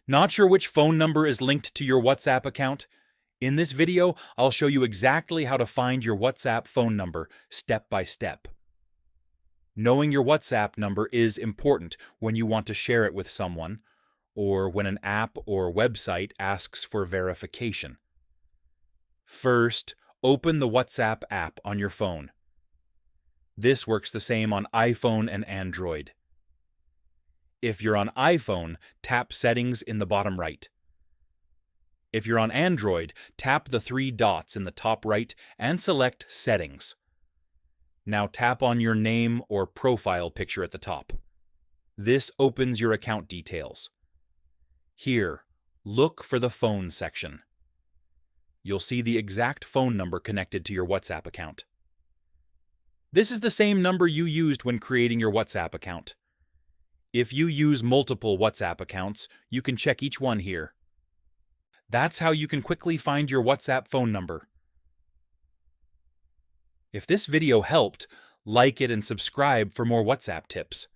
Not sure which phone number is linked to your WhatsApp account? In this video, I'll show you exactly how to find your WhatsApp phone number step by step. Knowing your WhatsApp number is important when you want to share it with someone, or when an app or website asks for verification. First, open the WhatsApp app on your phone. This works the same on iPhone and Android. If you're on iPhone, tap Settings in the bottom right. If you're on Android, tap the three dots in the top right and select Settings. Now tap on your name or profile picture at the top. This opens your account details. Here, look for the Phone section. You'll see the exact phone number connected to your WhatsApp account. This is the same number you used when creating your WhatsApp account. If you use multiple WhatsApp accounts, you can check each one here. That's how you can quickly find your WhatsApp phone number. If this video helped, like it and subscribe for more WhatsApp tips.